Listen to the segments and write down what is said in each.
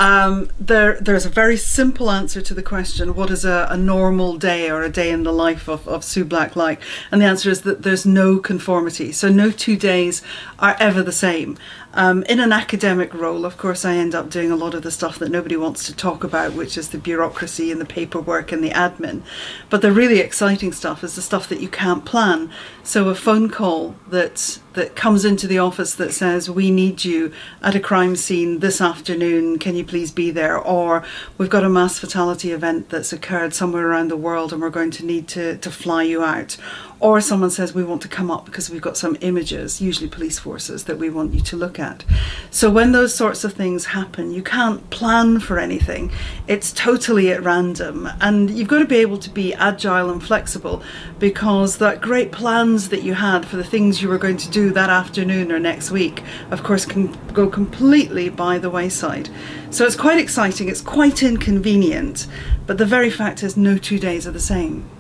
There's a very simple answer to the question, what is a normal day or a day in the life of Sue Black like? And the answer is that there's no conformity. So no 2 days are ever the same. In an academic role, of course, I end up doing a lot of the stuff that nobody wants to talk about, which is the bureaucracy and the paperwork and the admin. But the really exciting stuff is the stuff that you can't plan. So a phone call that comes into the office that says, we need you at a crime scene this afternoon, can you please be there? Or we've got a mass fatality event that's occurred somewhere around the world and we're going to need to fly you out. Or someone says, we want to come up because we've got some images, usually police forces, that we want you to look at. So when those sorts of things happen, you can't plan for anything. It's totally at random. And you've got to be able to be agile and flexible, because that great plans that you had for the things you were going to do that afternoon or next week, of course, can go completely by the wayside. So it's quite exciting, it's quite inconvenient, but the very fact is no 2 days are the same.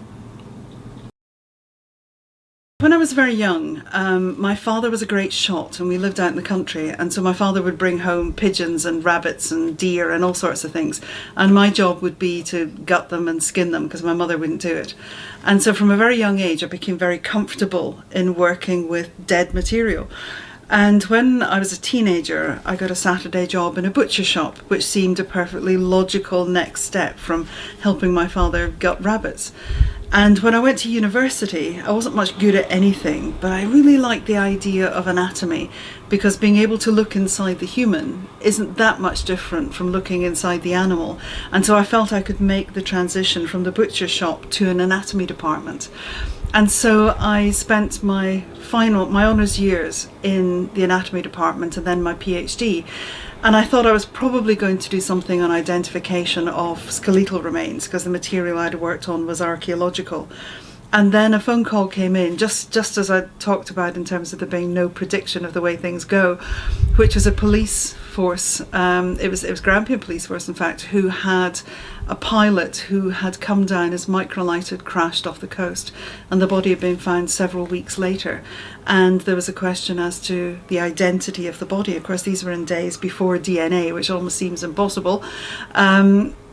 When I was very young, my father was a great shot and we lived out in the country, and so my father would bring home pigeons and rabbits and deer and all sorts of things, and my job would be to gut them and skin them because my mother wouldn't do it. And so from a very young age I became very comfortable in working with dead material. And when I was a teenager, I got a Saturday job in a butcher shop, which seemed a perfectly logical next step from helping my father gut rabbits. And when I went to university, I wasn't much good at anything, but I really liked the idea of anatomy, because being able to look inside the human isn't that much different from looking inside the animal. And so I felt I could make the transition from the butcher shop to an anatomy department. And so I spent my honours years in the anatomy department and then my PhD. And I thought I was probably going to do something on identification of skeletal remains, because the material I'd worked on was archaeological. And then a phone call came in, just as I talked about in terms of there being no prediction of the way things go, which was a police force. It was Grampian Police Force, in fact, who had a pilot who had come down as microlight had crashed off the coast, and the body had been found several weeks later. And there was a question as to the identity of the body. Of course, these were in days before DNA, which almost seems impossible.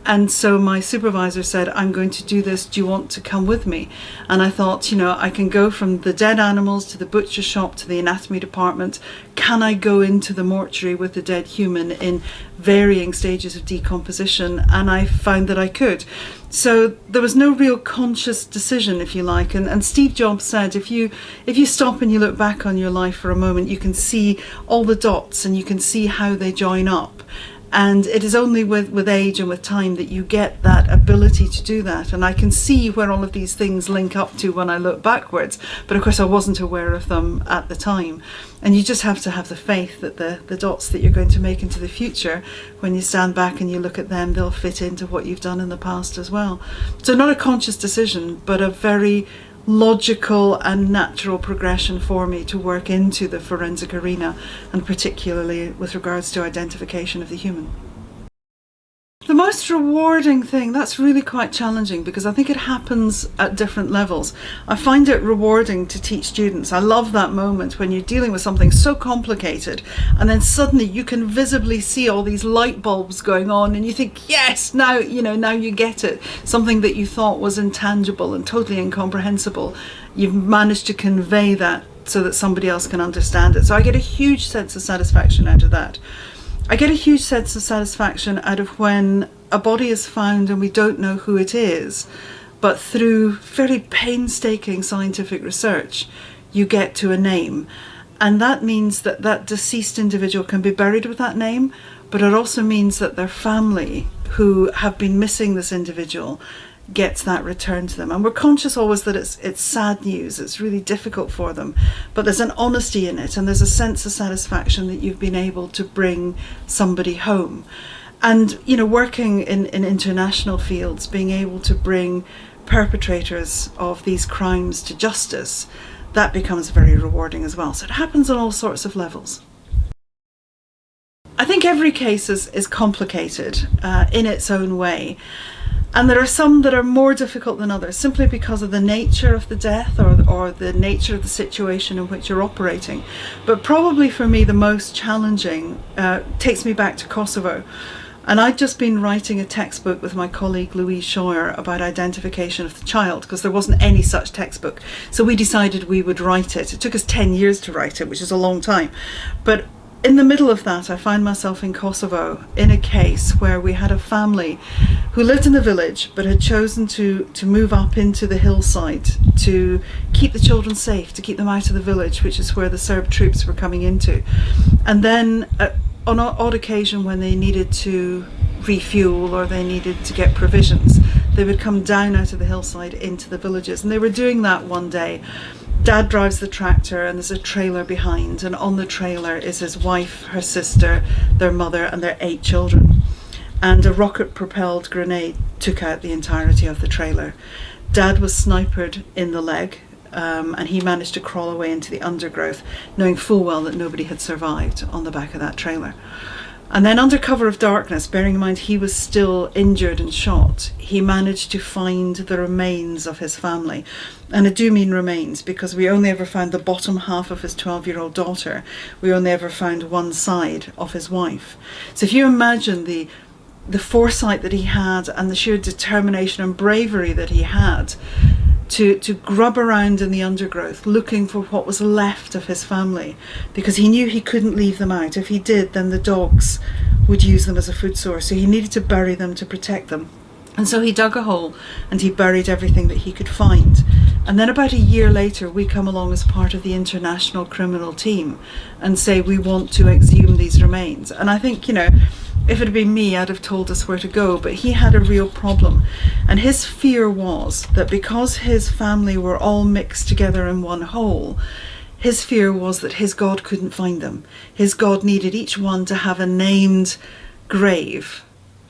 And so my supervisor said, I'm going to do this, do you want to come with me? And I thought, I can go from the dead animals to the butcher shop to the anatomy department. Can I go into the mortuary with the dead human in varying stages of decomposition? And I found that I could. So there was no real conscious decision, if you like. And Steve Jobs said, if you stop and you look back on your life for a moment, you can see all the dots and you can see how they join up. And it is only with age and with time that you get that ability to do that. And I can see where all of these things link up to when I look backwards. But of course I wasn't aware of them at the time. And you just have to have the faith that the dots that you're going to make into the future, when you stand back and you look at them, they'll fit into what you've done in the past as well. So not a conscious decision, but a very logical and natural progression for me to work into the forensic arena, and particularly with regards to identification of the human. The most rewarding thing, that's really quite challenging, because I think it happens at different levels. I find it rewarding to teach students. I love that moment when you're dealing with something so complicated and then suddenly you can visibly see all these light bulbs going on and you think, yes, now you get it. Something that you thought was intangible and totally incomprehensible, you've managed to convey that so that somebody else can understand it. So I get a huge sense of satisfaction out of that. I get a huge sense of satisfaction out of when a body is found and we don't know who it is, but through very painstaking scientific research, you get to a name. And that means that that deceased individual can be buried with that name, but it also means that their family, who have been missing this individual, gets that returned to them. And we're conscious always that it's sad news, it's really difficult for them, but there's an honesty in it, and there's a sense of satisfaction that you've been able to bring somebody home. And working in international fields, being able to bring perpetrators of these crimes to justice, that becomes very rewarding as well. So it happens on all sorts of levels. I think every case is complicated in its own way. And there are some that are more difficult than others, simply because of the nature of the death or the nature of the situation in which you're operating. But probably for me, the most challenging takes me back to Kosovo. And I'd just been writing a textbook with my colleague Louise Scheuer about identification of the child, because there wasn't any such textbook. So we decided we would write it. It took us 10 years to write it, which is a long time. But in the middle of that, I found myself in Kosovo in a case where we had a family who lived in the village but had chosen to move up into the hillside to keep the children safe, to keep them out of the village, which is where the Serb troops were coming into. And then on an odd occasion when they needed to refuel or they needed to get provisions, they would come down out of the hillside into the villages. And they were doing that one day. Dad drives the tractor and there's a trailer behind, and on the trailer is his wife, her sister, their mother and their 8 children. And a rocket-propelled grenade took out the entirety of the trailer. Dad was sniped in the leg, and he managed to crawl away into the undergrowth, knowing full well that nobody had survived on the back of that trailer. And then under cover of darkness, bearing in mind he was still injured and shot, he managed to find the remains of his family. And I do mean remains, because we only ever found the bottom half of his 12-year-old daughter. We only ever found one side of his wife. So if you imagine the foresight that he had and the sheer determination and bravery that he had to grub around in the undergrowth looking for what was left of his family, because he knew he couldn't leave them out. If he did, then the dogs would use them as a food source, so he needed to bury them to protect them. And so he dug a hole and he buried everything that he could find. And then about a year later, we come along as part of the international criminal team and say we want to exhume these remains. And I think, you know, if it had been me, I'd have told us where to go, but he had a real problem. And his fear was that because his family were all mixed together in one whole, his fear was that his God couldn't find them. His God needed each one to have a named grave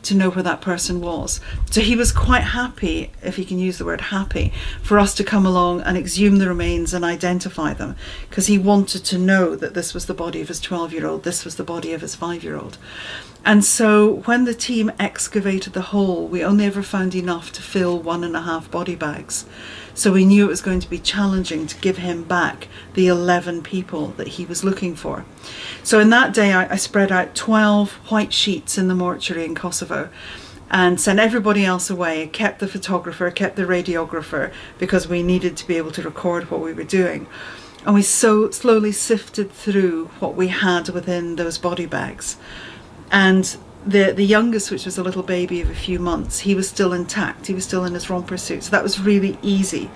to know where that person was. So he was quite happy, if you can use the word happy, for us to come along and exhume the remains and identify them, because he wanted to know that this was the body of his 12-year-old, this was the body of his 5-year-old. And so when the team excavated the hole, we only ever found enough to fill 1.5 body bags. So we knew it was going to be challenging to give him back the 11 people that he was looking for. So in that day, I spread out 12 white sheets in the mortuary in Kosovo and sent everybody else away, kept the photographer, kept the radiographer, because we needed to be able to record what we were doing. And we so slowly sifted through what we had within those body bags. And the youngest, which was a little baby of a few months, he was still intact. He was still in his romper suit. So that was really easy.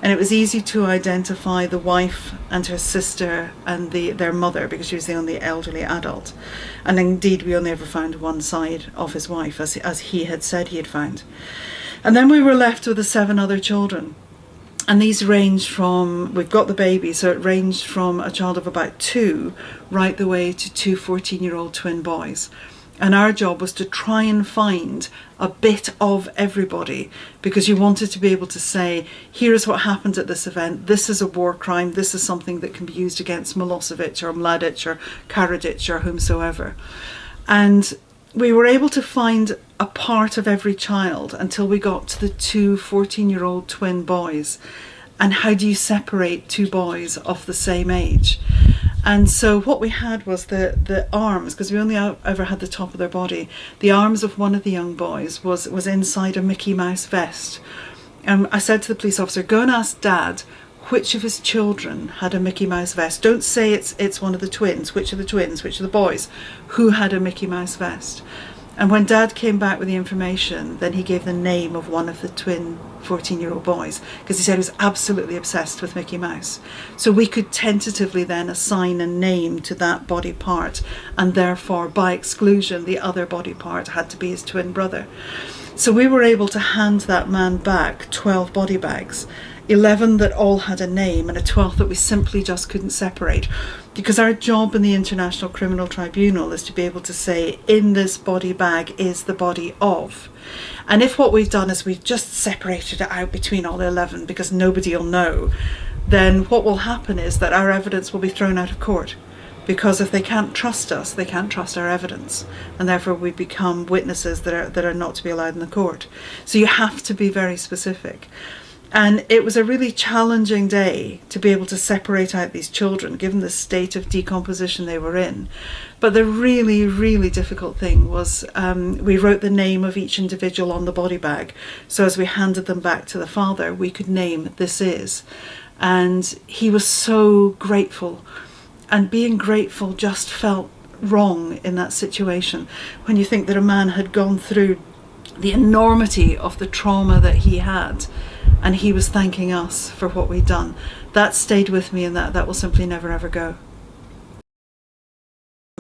And it was easy to identify the wife and her sister and their mother, because she was the only elderly adult. And indeed, we only ever found one side of his wife, as he had said he had found. And then we were left with the 7 other children. And these ranged from, we've got the baby, so it ranged from a child of about 2 right the way to 2 14-year-old twin boys. And our job was to try and find a bit of everybody, because you wanted to be able to say, here is what happened at this event, this is a war crime, this is something that can be used against Milosevic or Mladic or Karadzic or whomsoever. And we were able to find a part of every child until we got to the 2 14-year-old twin boys. And how do you separate 2 boys of the same age? And so what we had was the arms, because we only ever had the top of their body. The arms of one of the young boys was inside a Mickey Mouse vest. And I said to the police officer, go and ask Dad which of his children had a Mickey Mouse vest. Don't say it's one of the twins. Which of the twins? Which of the boys? Who had a Mickey Mouse vest? And when Dad came back with the information, then he gave the name of one of the twin 14-year-old boys, because he said he was absolutely obsessed with Mickey Mouse. So we could tentatively then assign a name to that body part, and therefore by exclusion the other body part had to be his twin brother. So we were able to hand that man back 12 body bags, 11 that all had a name and a 12th that we simply just couldn't separate, because our job in the International Criminal Tribunal is to be able to say, in this body bag is the body of. And if what we've done is we've just separated it out between all 11 because nobody will know, then what will happen is that our evidence will be thrown out of court, because if they can't trust us, they can't trust our evidence, and therefore we become witnesses that are not to be allowed in the court. So you have to be very specific. And it was a really challenging day to be able to separate out these children, given the state of decomposition they were in. But the really, really difficult thing was we wrote the name of each individual on the body bag. So as we handed them back to the father, we could name "this is." And he was so grateful. And being grateful just felt wrong in that situation. When you think that a man had gone through the enormity of the trauma that he had, and he was thanking us for what we'd done, that stayed with me, and that will simply never ever go.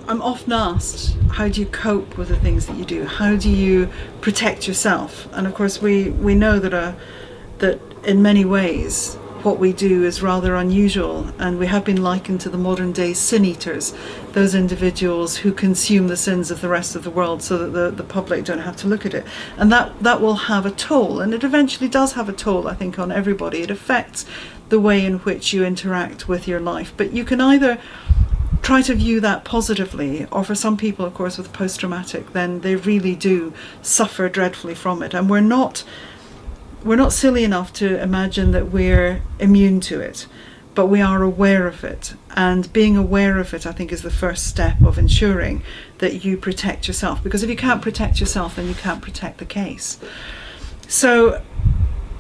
I'm often asked, how do you cope with the things that you do? How do you protect yourself? And of course we know that in many ways what we do is rather unusual, and we have been likened to the modern day sin eaters, those individuals who consume the sins of the rest of the world so that the public don't have to look at it. And that will have a toll, and it eventually does have a toll, I think, on everybody. It affects the way in which you interact with your life. But you can either try to view that positively, or for some people, of course, with post-traumatic, then they really do suffer dreadfully from it. And we're not silly enough to imagine that we're immune to it, but we are aware of it. And being aware of it, I think, is the first step of ensuring that you protect yourself. Because if you can't protect yourself, then you can't protect the case. So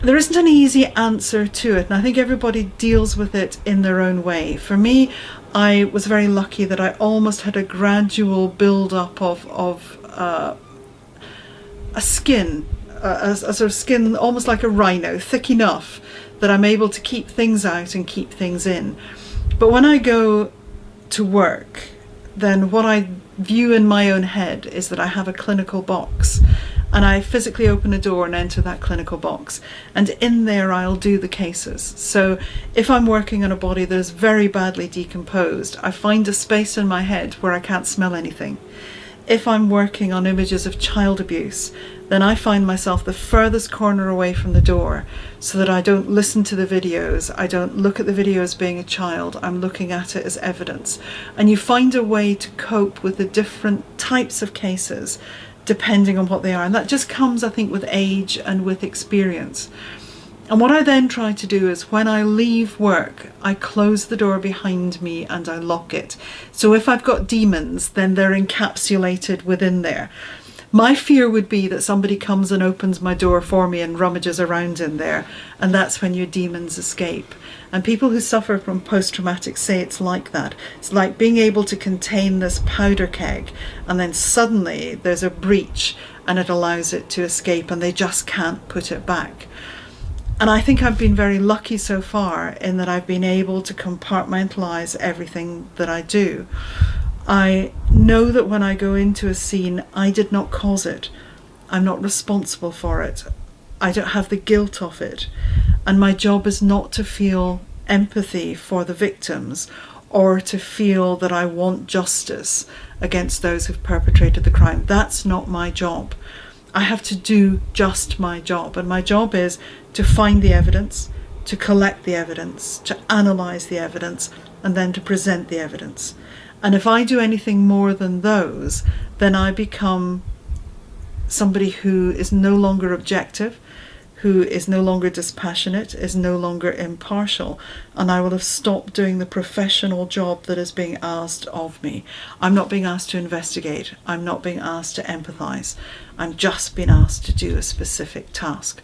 there isn't an easy answer to it, and I think everybody deals with it in their own way. For me, I was very lucky that I almost had a gradual build-up of a skin, a sort of skin almost like a rhino, thick enough that I'm able to keep things out and keep things in. But when I go to work, then what I view in my own head is that I have a clinical box, and I physically open a door and enter that clinical box, and in there I'll do the cases. So if I'm working on a body that is very badly decomposed, I find a space in my head where I can't smell anything. If I'm working on images of child abuse, then I find myself the furthest corner away from the door, so that I don't listen to the videos, I don't look at the videos being a child, I'm looking at it as evidence. And you find a way to cope with the different types of cases depending on what they are, and that just comes, I think, with age and with experience. And what I then try to do is, when I leave work, I close the door behind me and I lock it. So if I've got demons, then they're encapsulated within there. My fear would be that somebody comes and opens my door for me and rummages around in there, and that's when your demons escape. And people who suffer from post-traumatic say it's like that. It's like being able to contain this powder keg, and then suddenly there's a breach and it allows it to escape, and they just can't put it back. And I think I've been very lucky so far in that I've been able to compartmentalize everything that I do. I know that when I go into a scene, I did not cause it. I'm not responsible for it. I don't have the guilt of it. And my job is not to feel empathy for the victims, or to feel that I want justice against those who've perpetrated the crime. That's not my job. I have to do just my job, and my job is to find the evidence, to collect the evidence, to analyse the evidence, and then to present the evidence. And if I do anything more than those, then I become somebody who is no longer objective, who is no longer dispassionate, is no longer impartial, and I will have stopped doing the professional job that is being asked of me. I'm not being asked to investigate, I'm not being asked to empathise, I'm just being asked to do a specific task.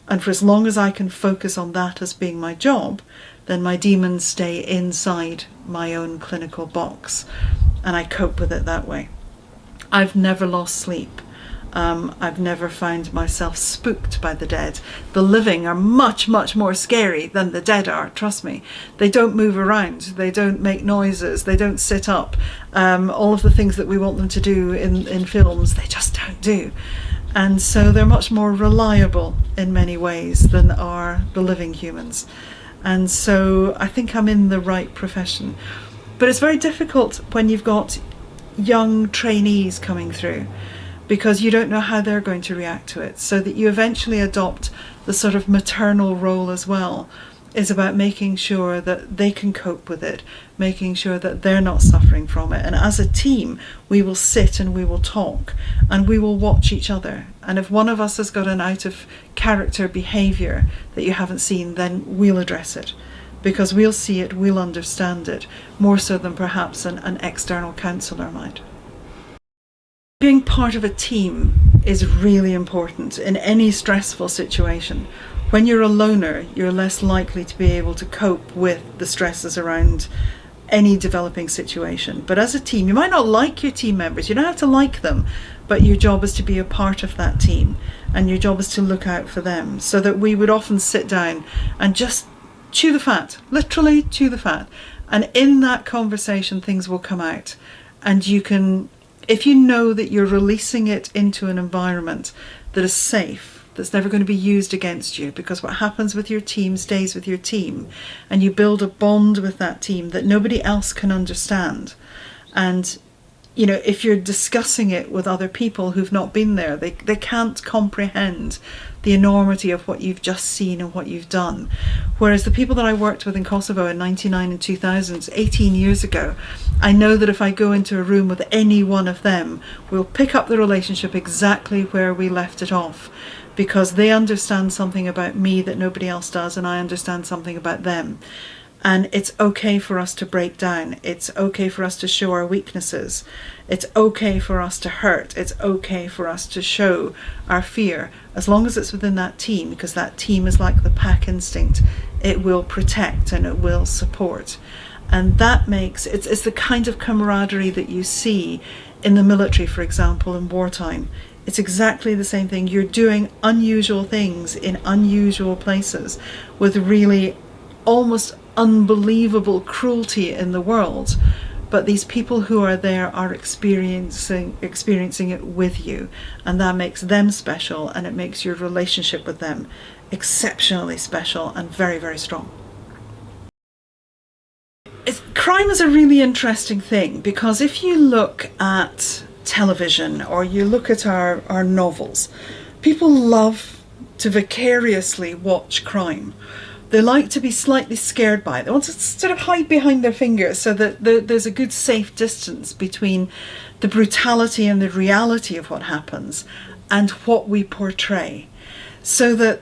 And for as long as I can focus on that as being my job, then my demons stay inside my own clinical box, and I cope with it that way. I've never lost sleep. I've never found myself spooked by the dead. The living are much, much more scary than the dead are, trust me. They don't move around, they don't make noises, they don't sit up. All of the things that we want them to do in films, they just don't do. And so they're much more reliable in many ways than are the living humans. And so I think I'm in the right profession. But it's very difficult when you've got young trainees coming through, because you don't know how they're going to react to it, so that you eventually adopt the sort of maternal role as well, is about making sure that they can cope with it, making sure that they're not suffering from it. And as a team, we will sit and we will talk and we will watch each other. And if one of us has got an out of character behaviour that you haven't seen, then we'll address it, because we'll see it, we'll understand it, more so than perhaps an external counsellor might. Being part of a team is really important in any stressful situation. When you're a loner, you're less likely to be able to cope with the stresses around any developing situation. But as a team, you might not like your team members, you don't have to like them, but your job is to be a part of that team, and your job is to look out for them. So that we would often sit down and just chew the fat, literally chew the fat. And in that conversation, things will come out. And you can, if you know that you're releasing it into an environment that is safe, that's never going to be used against you, because what happens with your team stays with your team, and you build a bond with that team that nobody else can understand. And you know, if you're discussing it with other people who've not been there, they can't comprehend the enormity of what you've just seen and what you've done. Whereas the people that I worked with in Kosovo in 99 and 2000, 18 years ago, I know that if I go into a room with any one of them, we'll pick up the relationship exactly where we left it off, because they understand something about me that nobody else does, and I understand something about them. And it's okay for us to break down. It's okay for us to show our weaknesses. It's okay for us to hurt. It's okay for us to show our fear, as long as it's within that team, because that team is like the pack instinct. It will protect and it will support. And that makes, it's the kind of camaraderie that you see in the military, for example, in wartime. It's exactly the same thing. You're doing unusual things in unusual places with really almost unbelievable cruelty in the world, but these people who are there are experiencing it with you, and that makes them special, and it makes your relationship with them exceptionally special and very, very strong. Crime is a really interesting thing, because if you look at television or you look at our novels, people love to vicariously watch crime. They like to be slightly scared by it. They want to sort of hide behind their fingers so that there's a good safe distance between the brutality and the reality of what happens and what we portray, so that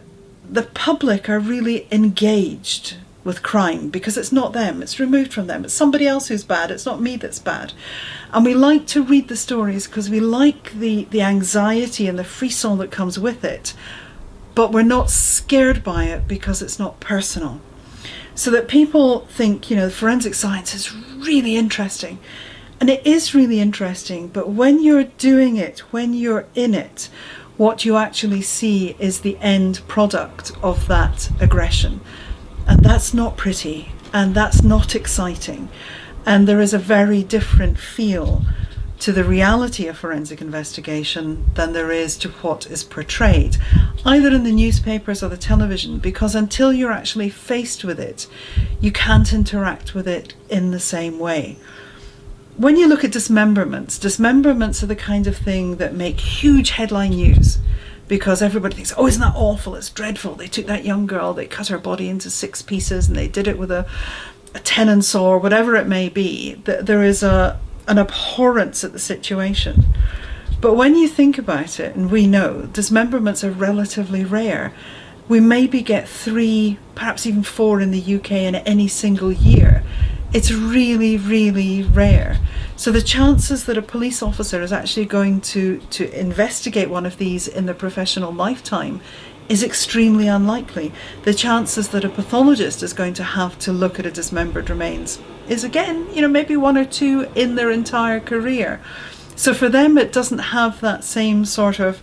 the public are really engaged with crime, because it's not them, it's removed from them, it's somebody else who's bad, it's not me that's bad. And we like to read the stories because we like the anxiety and the frisson that comes with it, but we're not scared by it because it's not personal. So that people think, you know, forensic science is really interesting. And it is really interesting, but when you're doing it, when you're in it, what you actually see is the end product of that aggression. And that's not pretty, and that's not exciting. And there is a very different feel to the reality of forensic investigation than there is to what is portrayed, either in the newspapers or the television, because until you're actually faced with it, you can't interact with it in the same way. When you look at dismemberments are the kind of thing that make huge headline news, because everybody thinks, oh, isn't that awful, it's dreadful, they took that young girl, they cut her body into 6 pieces, and they did it with a tenon saw, or whatever it may be. There is an abhorrence at the situation. But when you think about it, and we know dismemberments are relatively rare, we maybe get 3, perhaps even 4 in the UK in any single year. It's really, really rare. So the chances that a police officer is actually going to investigate one of these in their professional lifetime is extremely unlikely. The chances that a pathologist is going to have to look at a dismembered remains is, again, you know, maybe 1 or 2 in their entire career. So for them, it doesn't have that same sort of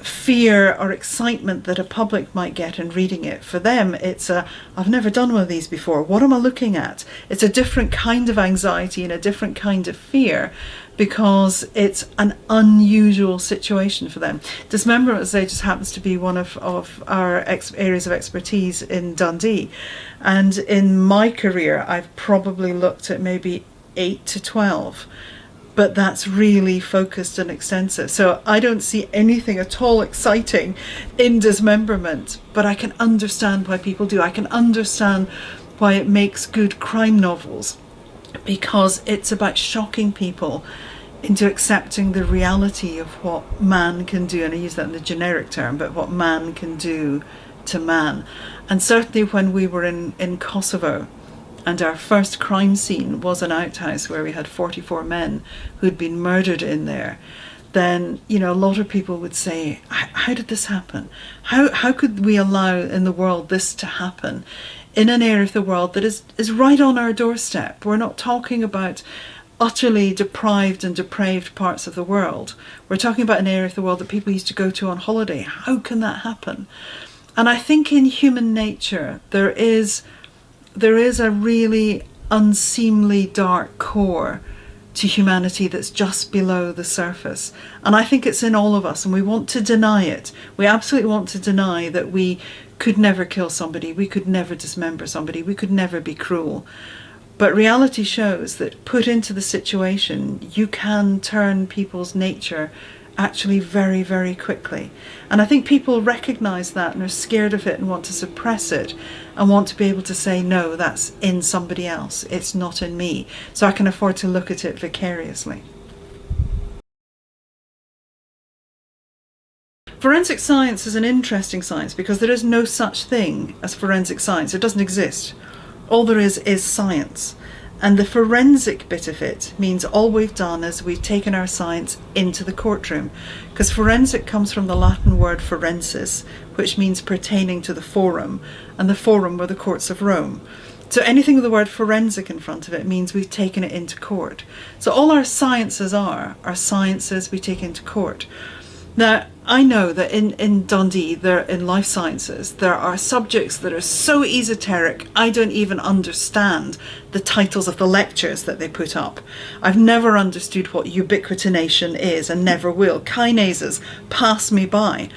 fear or excitement that a public might get in reading it. For them, it's I've never done one of these before, what am I looking at? It's a different kind of anxiety and a different kind of fear, because it's an unusual situation for them. Dismemberment, as I say, just happens to be one of our areas of expertise in Dundee, and in my career I've probably looked at maybe 8 to 12. but that's really focused and extensive. So I don't see anything at all exciting in dismemberment, but I can understand why people do. I can understand why it makes good crime novels, because it's about shocking people into accepting the reality of what man can do. And I use that in the generic term, but what man can do to man. And certainly when we were in Kosovo, and our first crime scene was an outhouse where we had 44 men who'd been murdered in there, then, you know, a lot of people would say, how did this happen? How could we allow in the world this to happen in an area of the world that is right on our doorstep? We're not talking about utterly deprived and depraved parts of the world. We're talking about an area of the world that people used to go to on holiday. How can that happen? And I think in human nature, there is a really unseemly dark core to humanity that's just below the surface. And I think it's in all of us, and we want to deny it. We absolutely want to deny that we could never kill somebody, we could never dismember somebody, we could never be cruel. But reality shows that put into the situation, you can turn people's nature actually very, very quickly. And I think people recognise that and are scared of it and want to suppress it and want to be able to say, no, that's in somebody else, it's not in me, so I can afford to look at it vicariously. Forensic science is an interesting science because there is no such thing as forensic science. It doesn't exist. All there is science. And the forensic bit of it means all we've done is we've taken our science into the courtroom, because forensic comes from the Latin word forensis, which means pertaining to the forum, and the forum were the courts of Rome. So anything with the word forensic in front of it means we've taken it into court. So all our sciences are sciences we take into court. Now, I know that in Dundee, in life sciences, there are subjects that are so esoteric, I don't even understand the titles of the lectures that they put up. I've never understood what ubiquitination is and never will. Kinases pass me by.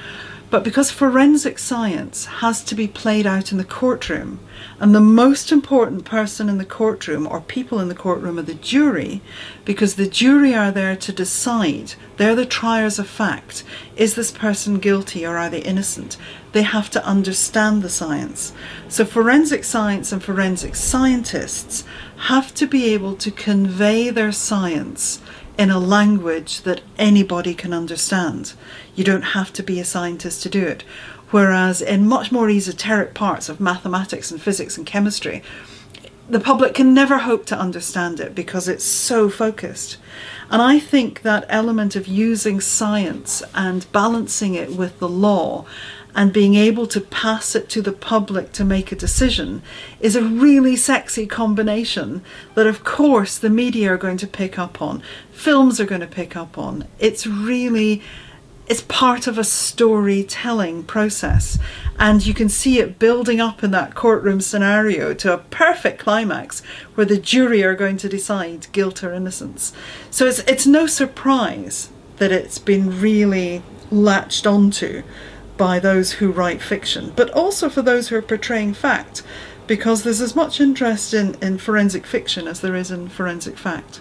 But because forensic science has to be played out in the courtroom, and the most important person in the courtroom, or people in the courtroom, are the jury, because the jury are there to decide, they're the triers of fact, is this person guilty or are they innocent? They have to understand the science. So forensic science and forensic scientists have to be able to convey their science in a language that anybody can understand. You don't have to be a scientist to do it. Whereas in much more esoteric parts of mathematics and physics and chemistry, the public can never hope to understand it because it's so focused. And I think that element of using science and balancing it with the law and being able to pass it to the public to make a decision is a really sexy combination that of course the media are going to pick up on, films are going to pick up on. It's part of a storytelling process, and you can see it building up in that courtroom scenario to a perfect climax where the jury are going to decide guilt or innocence. So it's no surprise that it's been really latched onto by those who write fiction, but also for those who are portraying fact, because there's as much interest in forensic fiction as there is in forensic fact.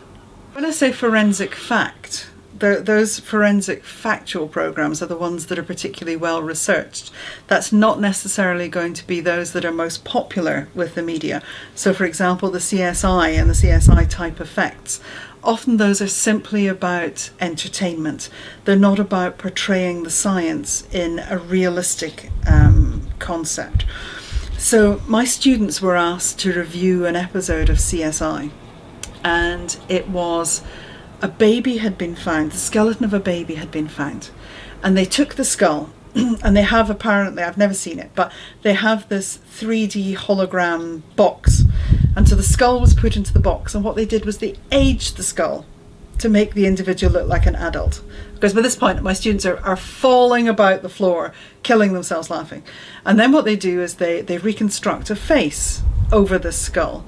When I say forensic fact, those forensic factual programs are the ones that are particularly well researched. That's not necessarily going to be those that are most popular with the media. So for example, the CSI and the CSI type effects, often those are simply about entertainment. They're not about portraying the science in a realistic concept. So my students were asked to review an episode of CSI, and it was a baby had been found, the skeleton of a baby had been found, and they took the skull and they have, apparently, I've never seen it, but they have this 3D hologram box, and so the skull was put into the box, and what they did was they aged the skull to make the individual look like an adult. Because by this point my students are falling about the floor, killing themselves laughing. And then what they do is they reconstruct a face over the skull.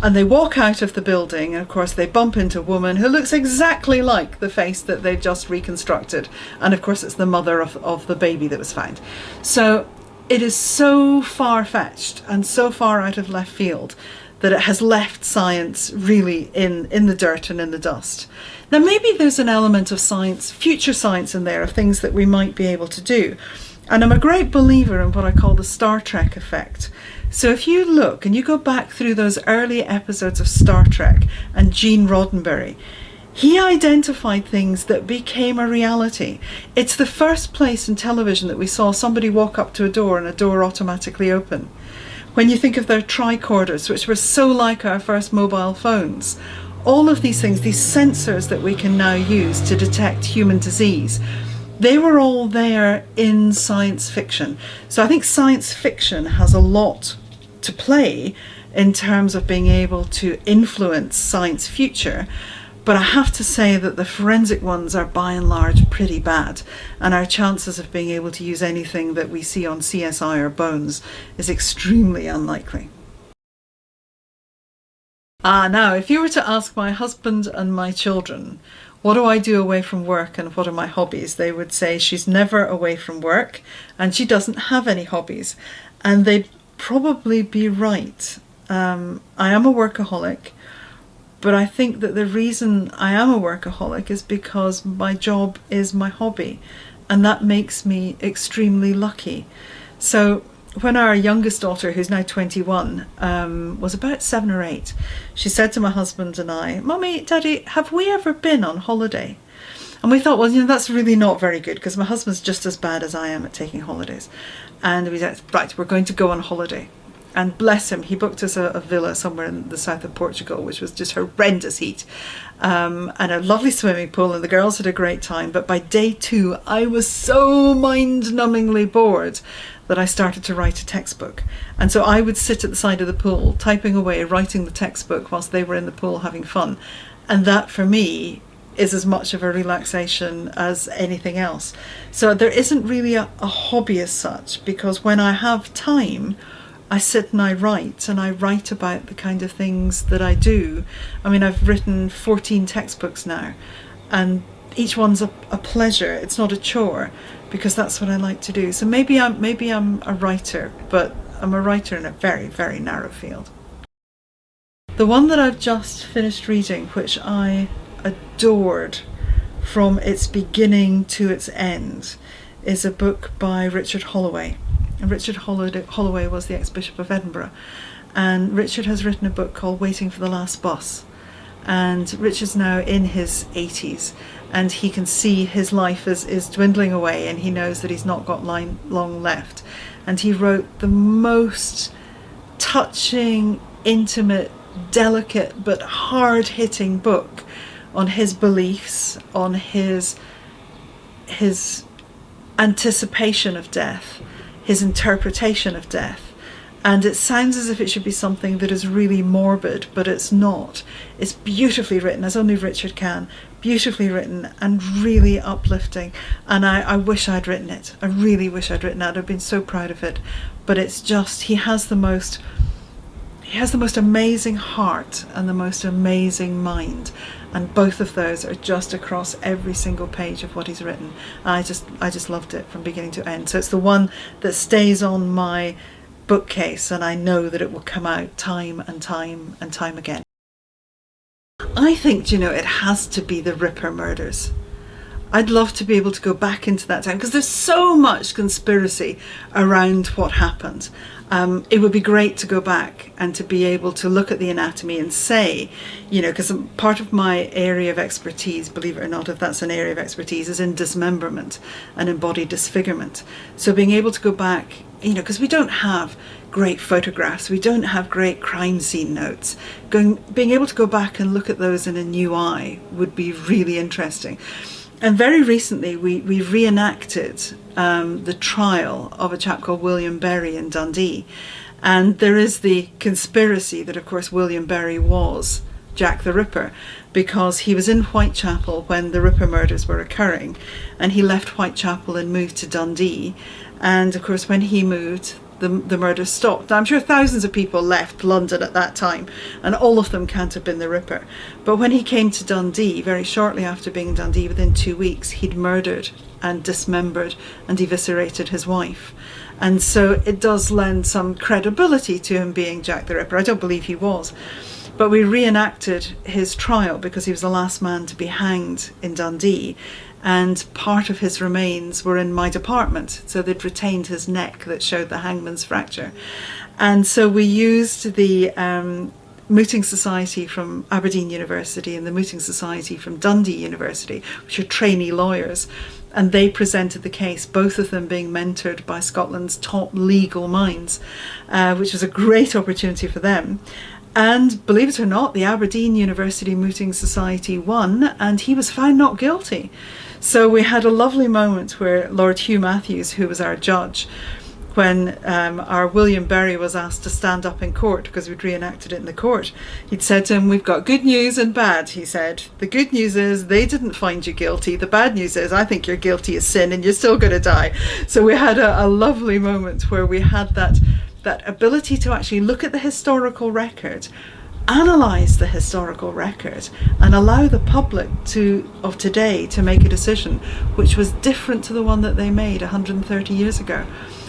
And they walk out of the building, and of course they bump into a woman who looks exactly like the face that they've just reconstructed. And of course it's the mother of the baby that was found. So it is so far-fetched and so far out of left field that it has left science really in the dirt and in the dust. Now maybe there's an element of science, future science in there, of things that we might be able to do. And I'm a great believer in what I call the Star Trek effect. So if you look and you go back through those early episodes of Star Trek and Gene Roddenberry, he identified things that became a reality. It's the first place in television that we saw somebody walk up to a door and a door automatically open. When you think of their tricorders, which were so like our first mobile phones, all of these things, these sensors that we can now use to detect human disease, they were all there in science fiction. So I think science fiction has a lot to play in terms of being able to influence science future. But I have to say that the forensic ones are by and large pretty bad, and our chances of being able to use anything that we see on CSI or Bones is extremely unlikely. Now, if you were to ask my husband and my children, what do I do away from work and what are my hobbies? They would say she's never away from work and she doesn't have any hobbies. And they'd probably be right. I am a workaholic. But I think that the reason I am a workaholic is because my job is my hobby, and that makes me extremely lucky. So when our youngest daughter, who's now 21, was about 7 or 8, she said to my husband and I, "Mummy, Daddy, have we ever been on holiday?" And we thought, well, that's really not very good, because my husband's just as bad as I am at taking holidays. And we said, right, we're going to go on holiday. And bless him, he booked us a villa somewhere in the south of Portugal, which was just horrendous heat, and a lovely swimming pool, and the girls had a great time. But by day 2, I was so mind-numbingly bored that I started to write a textbook. And so I would sit at the side of the pool, typing away, writing the textbook whilst they were in the pool having fun. And that, for me, is as much of a relaxation as anything else. So there isn't really a hobby as such, because when I have time, I sit and I write about the kind of things that I do. I mean, I've written 14 textbooks now, and each one's a pleasure. It's not a chore, because that's what I like to do. So maybe I'm a writer, but I'm a writer in a very, very narrow field. The one that I've just finished reading, which I adored from its beginning to its end, is a book by Richard Holloway. And Richard Holloway was the ex-Bishop of Edinburgh, and Richard has written a book called Waiting for the Last Bus. And Richard's now in his 80s, and he can see his life is dwindling away, and he knows that he's not got long left. And he wrote the most touching, intimate, delicate but hard-hitting book on his beliefs, on his anticipation of death, his interpretation of death. And it sounds as if it should be something that is really morbid, but it's not. It's beautifully written, as only Richard can, beautifully written and really uplifting. And I wish I'd written it. I really wish I'd written it. I've been so proud of it. But it's just, he has the most amazing heart and the most amazing mind, and both of those are just across every single page of what he's written. I just loved it from beginning to end. So it's the one that stays on my bookcase, and I know that it will come out time and time and time again. I think, it has to be the Ripper murders. I'd love to be able to go back into that time, because there's so much conspiracy around what happened. It would be great to go back and to be able to look at the anatomy and say, because part of my area of expertise, believe it or not, if that's an area of expertise, is in dismemberment and in body disfigurement. So being able to go back, because we don't have great photographs, we don't have great crime scene notes. Being able to go back and look at those in a new eye would be really interesting. And very recently we reenacted the trial of a chap called William Berry in Dundee. And there is the conspiracy that, of course, William Berry was Jack the Ripper, because he was in Whitechapel when the Ripper murders were occurring, and he left Whitechapel and moved to Dundee. And of course, when he moved, the murders stopped. Now, I'm sure thousands of people left London at that time, and all of them can't have been the Ripper. But when he came to Dundee, very shortly after being in Dundee, within 2 weeks, he'd murdered and dismembered and eviscerated his wife. And so it does lend some credibility to him being Jack the Ripper. I don't believe he was. But we reenacted his trial because he was the last man to be hanged in Dundee, and part of his remains were in my department, so they'd retained his neck that showed the hangman's fracture. And so we used the Mooting Society from Aberdeen University and the Mooting Society from Dundee University, which are trainee lawyers, and they presented the case, both of them being mentored by Scotland's top legal minds, which was a great opportunity for them. And believe it or not, the Aberdeen University Mooting Society won, and he was found not guilty. So we had a lovely moment where Lord Hugh Matthews, who was our judge, when our William Berry was asked to stand up in court, because we'd reenacted it in the court, he'd said to him, "We've got good news and bad," he said. "The good news is they didn't find you guilty. The bad news is I think you're guilty of sin and you're still going to die." So we had a lovely moment where we had that ability to actually look at the historical record, analyse the historical record, and allow the public of today to make a decision which was different to the one that they made 130 years ago.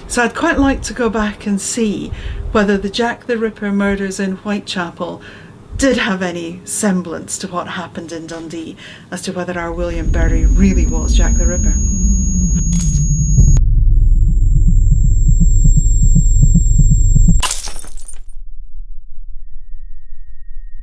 So I'd quite like to go back and see whether the Jack the Ripper murders in Whitechapel did have any semblance to what happened in Dundee, as to whether our William Berry really was Jack the Ripper.